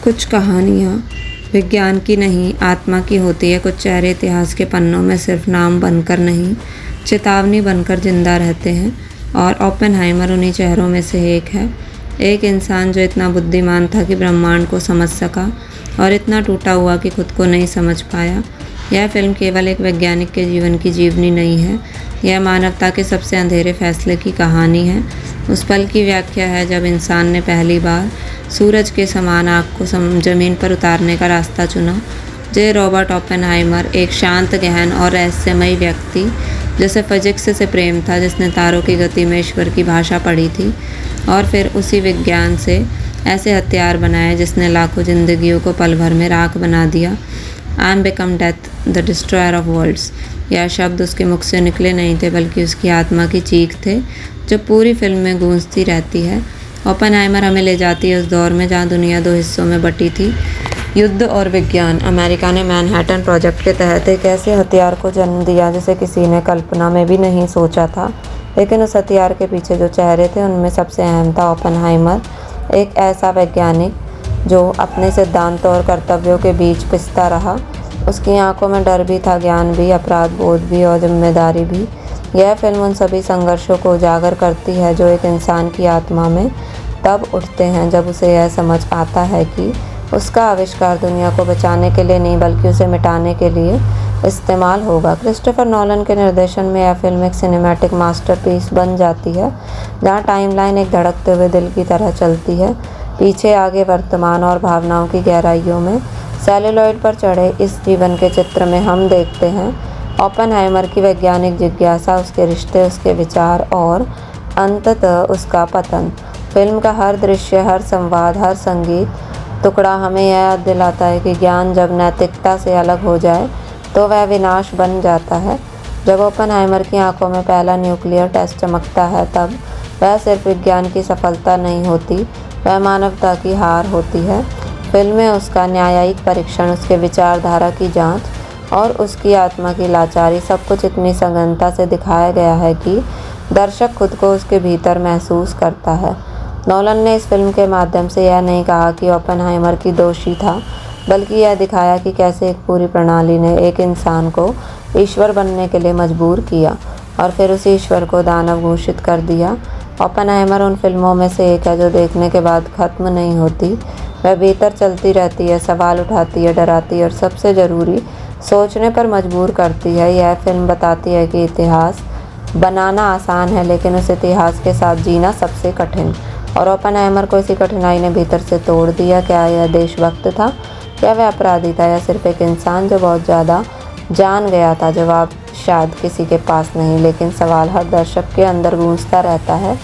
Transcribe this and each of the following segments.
कुछ कहानियाँ विज्ञान की नहीं, आत्मा की होती है। कुछ चेहरे इतिहास के पन्नों में सिर्फ नाम बनकर नहीं, चेतावनी बनकर जिंदा रहते हैं, और ओपेनहाइमर उन्हीं चेहरों में से एक है। एक इंसान जो इतना बुद्धिमान था कि ब्रह्मांड को समझ सका, और इतना टूटा हुआ कि खुद को नहीं समझ पाया। यह फिल्म केवल एक वैज्ञानिक के जीवन की जीवनी नहीं है, यह मानवता के सबसे अंधेरे फैसले की कहानी है। उस पल की व्याख्या है जब इंसान ने पहली बार सूरज के समान आग को ज़मीन पर उतारने का रास्ता चुना। जे रॉबर्ट ओपेनहाइमर एक शांत, गहन और रहस्यमयी व्यक्ति, जिसे फिजिक्स से प्रेम था, जिसने तारों की गति में ईश्वर की भाषा पढ़ी थी, और फिर उसी विज्ञान से ऐसे हथियार बनाए जिसने लाखों जिंदगियों को पल भर में राख बना दिया। I am become death, the destroyer of worlds. यह शब्द उसके मुख से निकले नहीं थे, बल्कि उसकी आत्मा की चीख थे, जो पूरी फिल्म में गूंजती रहती है। ओपेनहाइमर हमें ले जाती है उस दौर में जहाँ दुनिया दो हिस्सों में बटी थी, युद्ध और विज्ञान। अमेरिका ने मैनहट्टन प्रोजेक्ट के तहत एक ऐसे हथियार को जन्म दिया जिसे किसी ने कल्पना में भी नहीं सोचा था, लेकिन उस हथियार के पीछे जो चेहरे थे उनमें सबसे अहम था ओपेनहाइमर, एक ऐसा वैज्ञानिक जो अपने सिद्धांतों और कर्तव्यों के बीच पिसता रहा। उसकी आंखों में डर भी था, ज्ञान भी, अपराध बोध भी और जिम्मेदारी भी। यह फिल्म उन सभी संघर्षों को उजागर करती है जो एक इंसान की आत्मा में तब उठते हैं जब उसे यह समझ आता है कि उसका आविष्कार दुनिया को बचाने के लिए नहीं, बल्कि उसे मिटाने के लिए इस्तेमाल होगा। क्रिस्टोफर नॉलन के निर्देशन में यह फिल्म एक सिनेमैटिक मास्टरपीस बन जाती है, जहाँ टाइमलाइन एक धड़कते हुए दिल की तरह चलती है। पीछे, आगे, वर्तमान और भावनाओं की गहराइयों में सेलुलॉइड पर चढ़े इस जीवन के चित्र में हम देखते हैं ओपेनहाइमर की वैज्ञानिक जिज्ञासा, उसके रिश्ते, उसके विचार और अंततः उसका पतन। फिल्म का हर दृश्य, हर संवाद, हर संगीत टुकड़ा हमें यह याद दिलाता है कि ज्ञान जब नैतिकता से अलग हो जाए तो वह विनाश बन जाता है। जब ओपेनहाइमर की आंखों में पहला न्यूक्लियर टेस्ट चमकता है, तब वह सिर्फ विज्ञान की सफलता नहीं होती, वह मानवता की हार होती है। फिल्म में उसका न्यायिक परीक्षण, उसके विचारधारा की जांच और उसकी आत्मा की लाचारी, सब कुछ इतनी सघनता से दिखाया गया है कि दर्शक खुद को उसके भीतर महसूस करता है। नॉलन ने इस फिल्म के माध्यम से यह नहीं कहा कि ओपेनहाइमर की दोषी था, बल्कि यह दिखाया कि कैसे एक पूरी प्रणाली ने एक इंसान को ईश्वर बनने के लिए मजबूर किया और फिर उस ईश्वर को दानव घोषित कर दिया। ओपेनहाइमर उन फिल्मों में से एक है जो देखने के बाद ख़त्म नहीं होती, वह भीतर चलती रहती है, सवाल उठाती है, डराती है और सबसे ज़रूरी, सोचने पर मजबूर करती है। यह फिल्म बताती है कि इतिहास बनाना आसान है, लेकिन उस इतिहास के साथ जीना सबसे कठिन, और ओपेनहाइमर को इसी कठिनाई ने भीतर से तोड़ दिया। क्या यह देशभक्त था, क्या वह अपराधी था, या सिर्फ एक इंसान जो बहुत ज़्यादा जान गया था? जवाब शायद किसी के पास नहीं, लेकिन सवाल हर दर्शक के अंदर गूंजता रहता है।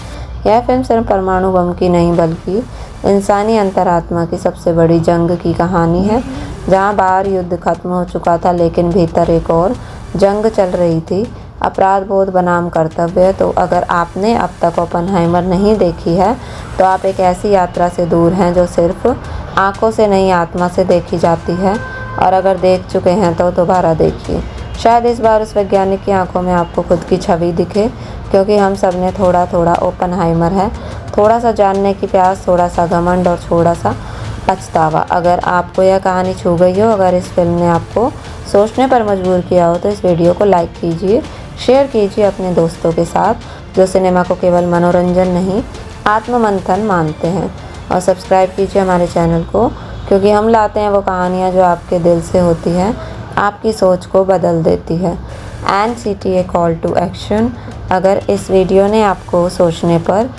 यह फिल्म सिर्फ परमाणु बम की नहीं, बल्कि इंसानी अंतरात्मा की सबसे बड़ी जंग की कहानी है, जहाँ बाहर युद्ध खत्म हो चुका था, लेकिन भीतर एक और जंग चल रही थी, अपराध बोध बनाम कर्तव्य। तो अगर आपने अब तक ओपेनहाइमर नहीं देखी है, तो आप एक ऐसी यात्रा से दूर हैं जो सिर्फ आंखों से नहीं, आत्मा से देखी जाती है। और अगर देख चुके हैं तो दोबारा देखिए। शायद इस बार उस वैज्ञानिक की आंखों में आपको खुद की छवि दिखे, क्योंकि हम सब ने थोड़ा थोड़ा ओपेनहाइमर है, थोड़ा सा जानने की प्यास, थोड़ा सा घमंड और थोड़ा सा पछतावा। अगर आपको यह कहानी छू गई हो, अगर इस फिल्म ने आपको सोचने पर मजबूर किया हो, तो इस वीडियो को लाइक कीजिए, शेयर कीजिए अपने दोस्तों के साथ जो सिनेमा को केवल मनोरंजन नहीं, आत्ममंथन मानते हैं, और सब्सक्राइब कीजिए हमारे चैनल को, क्योंकि हम लाते हैं वो कहानियाँ जो आपके दिल से होती हैं, आपकी सोच को बदल देती है। NCTA call to action. अगर इस वीडियो ने आपको सोचने पर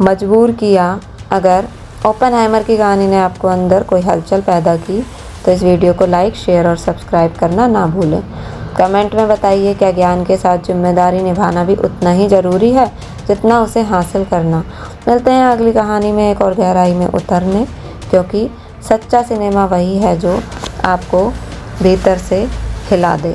मजबूर किया, अगर ओपेनहाइमर की कहानी ने आपको अंदर कोई हलचल पैदा की, तो इस वीडियो को लाइक, शेयर और सब्सक्राइब करना ना भूलें। कमेंट में बताइए, क्या ज्ञान के साथ जिम्मेदारी निभाना भी उतना ही ज़रूरी है जितना उसे हासिल करना? मिलते हैं अगली कहानी में एक और गहराई में उतरने, क्योंकि सच्चा सिनेमा वही है जो आपको भीतर से हिला दे।